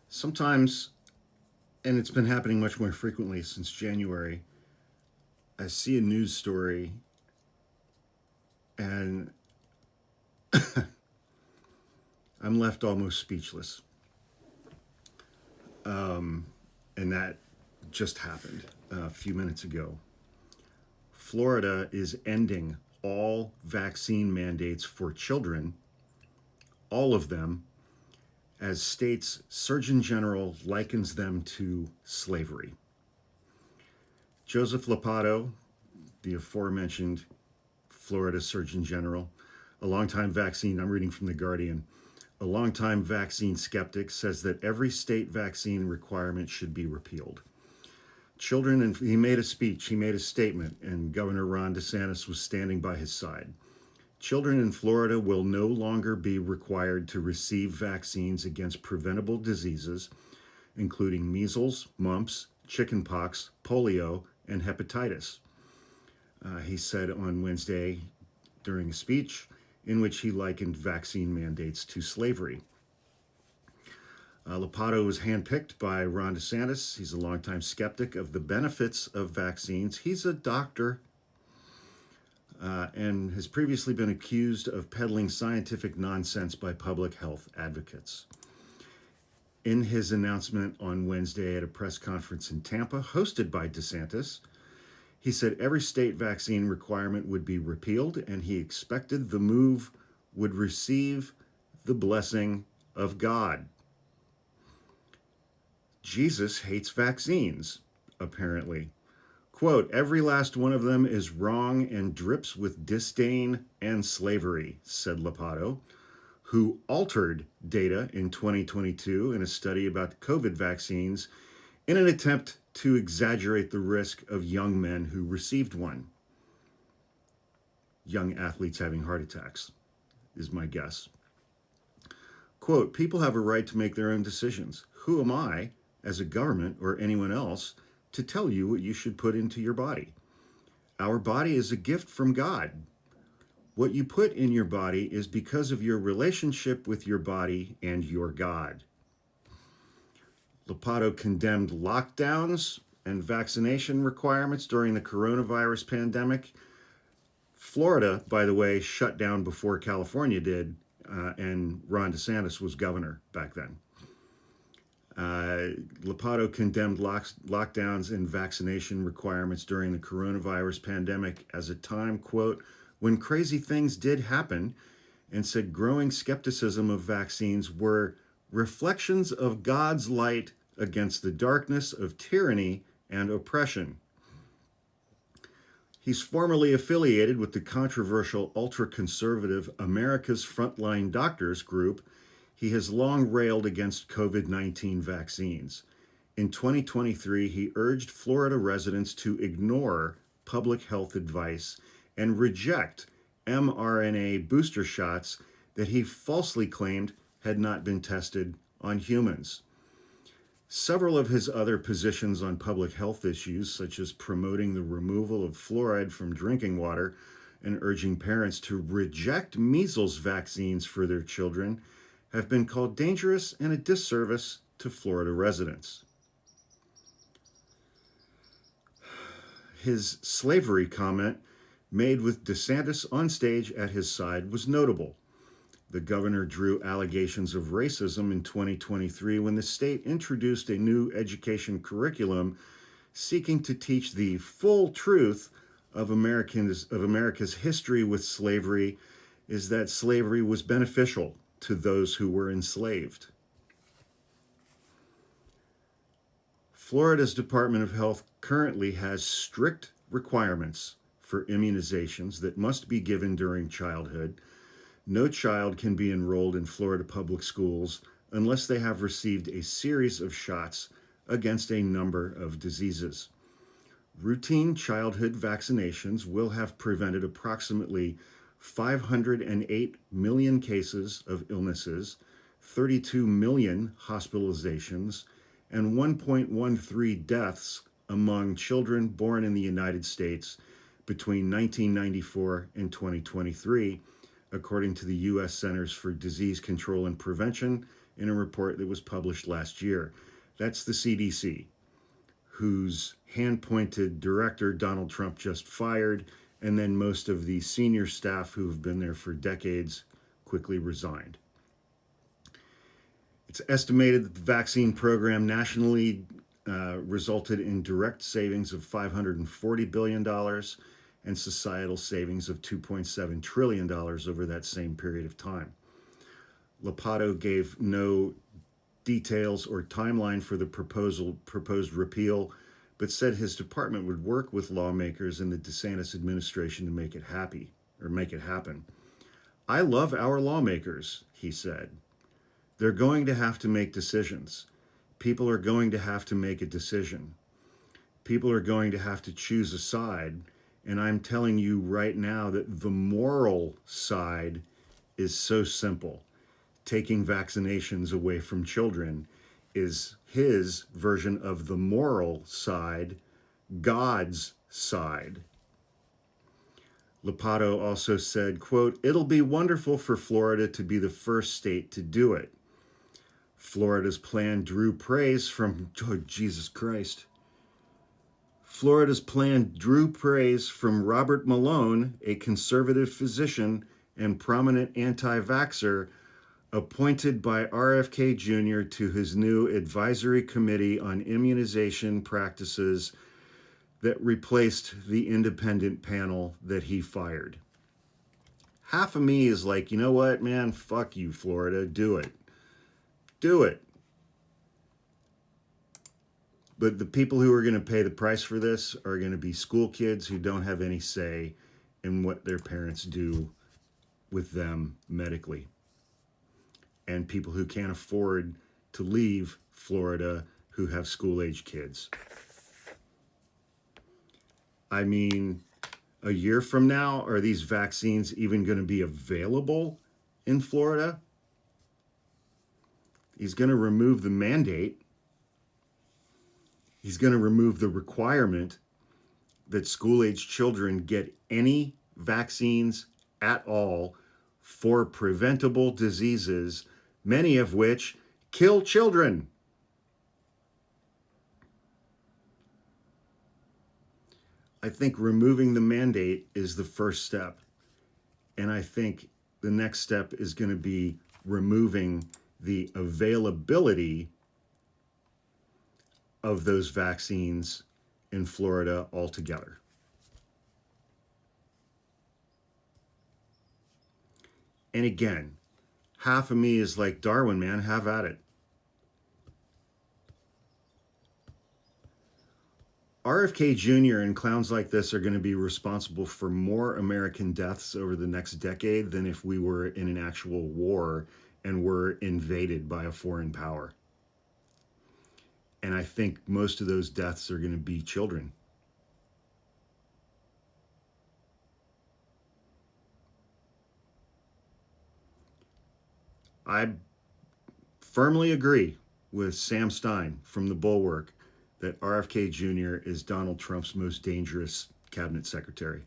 Sometimes, and it's been happening much more frequently since January, I see a news story and I'm left almost speechless. And that just happened a few minutes ago. Florida is ending all vaccine mandates for children, all of them, as state's Surgeon General likens them to slavery. Joseph Ladapo, the aforementioned Florida Surgeon General, I'm reading from The Guardian, a longtime vaccine skeptic, says that every state vaccine requirement should be repealed. He made a speech, he made a statement, and Governor Ron DeSantis was standing by his side. Children in Florida will no longer be required to receive vaccines against preventable diseases, including measles, mumps, chickenpox, polio, and hepatitis. He said on Wednesday during a speech in which he likened vaccine mandates to slavery. Ladapo was handpicked by Ron DeSantis. He's a longtime skeptic of the benefits of vaccines. He's a doctor and has previously been accused of peddling scientific nonsense by public health advocates. In his announcement on Wednesday at a press conference in Tampa, hosted by DeSantis, he said every state vaccine requirement would be repealed, and he expected the move would receive the blessing of God. Jesus hates vaccines, apparently. Quote, every last one of them is wrong and drips with disdain and slavery, said Ladapo, who altered data in 2022 in a study about COVID vaccines in an attempt to exaggerate the risk of young men who received one. Young athletes having heart attacks, is my guess. Quote, people have a right to make their own decisions. Who am I, as a government or anyone else, to tell you what you should put into your body? Our body is a gift from God. What you put in your body is because of your relationship with your body and your God. Ladapo condemned lockdowns and vaccination requirements during the coronavirus pandemic. Florida, by the way, shut down before California did, and Ron DeSantis was governor back then. Ladapo condemned lockdowns and vaccination requirements during the coronavirus pandemic as a time, quote, when crazy things did happen, and said growing skepticism of vaccines were reflections of God's light against the darkness of tyranny and oppression. He's formerly affiliated with the controversial ultra-conservative America's Frontline Doctors group. He has long railed against COVID-19 vaccines. In 2023, he urged Florida residents to ignore public health advice and reject mRNA booster shots that he falsely claimed had not been tested on humans. Several of his other positions on public health issues, such as promoting the removal of fluoride from drinking water and urging parents to reject measles vaccines for their children, have been called dangerous and a disservice to Florida residents. His slavery comment, made with DeSantis on stage at his side, was notable. The governor drew allegations of racism in 2023 when the state introduced a new education curriculum seeking to teach the full truth of America's history with slavery, is that slavery was beneficial to those who were enslaved. Florida's Department of Health currently has strict requirements for immunizations that must be given during childhood. No child can be enrolled in Florida public schools unless they have received a series of shots against a number of diseases. Routine childhood vaccinations will have prevented approximately 508 million cases of illnesses, 32 million hospitalizations, and 1.13 deaths among children born in the United States between 1994 and 2023, according to the U.S. Centers for Disease Control and Prevention in a report that was published last year. That's the CDC, whose hand-pointed director Donald Trump just fired, and then most of the senior staff who have been there for decades quickly resigned. It's estimated that the vaccine program nationally resulted in direct savings of $540 billion and societal savings of $2.7 trillion over that same period of time. Ladapo gave no details or timeline for the proposed repeal, but said his department would work with lawmakers in the DeSantis administration to make it happen. I love our lawmakers, he said. They're going to have to make decisions. People are going to have to make a decision. People are going to have to choose a side. And I'm telling you right now that the moral side is so simple. Taking vaccinations away from children is his version of the moral side, God's side. Ladapo also said, quote, "It'll be wonderful for Florida to be the first state to do it. Florida's plan drew praise from, Jesus Christ. Florida's plan drew praise from Robert Malone, a conservative physician and prominent anti-vaxxer appointed by RFK Jr. to his new advisory committee on immunization practices that replaced the independent panel that he fired." Half of me is like, you know what, man, fuck you, Florida, do it. Do it. But the people who are going to pay the price for this are going to be school kids who don't have any say in what their parents do with them medically. And people who can't afford to leave Florida who have school-age kids. I mean, a year from now, are these vaccines even going to be available in Florida? He's going to remove the mandate. He's going to remove the requirement that school-age children get any vaccines at all for preventable diseases, many of which kill children. I think removing the mandate is the first step. And I think the next step is going to be removing the availability of those vaccines in Florida altogether. And again, half of me is like, Darwin, man, have at it. RFK Jr. and clowns like this are going to be responsible for more American deaths over the next decade than if we were in an actual war and were invaded by a foreign power. And I think most of those deaths are going to be children. I firmly agree with Sam Stein from The Bulwark that RFK Jr. is Donald Trump's most dangerous cabinet secretary.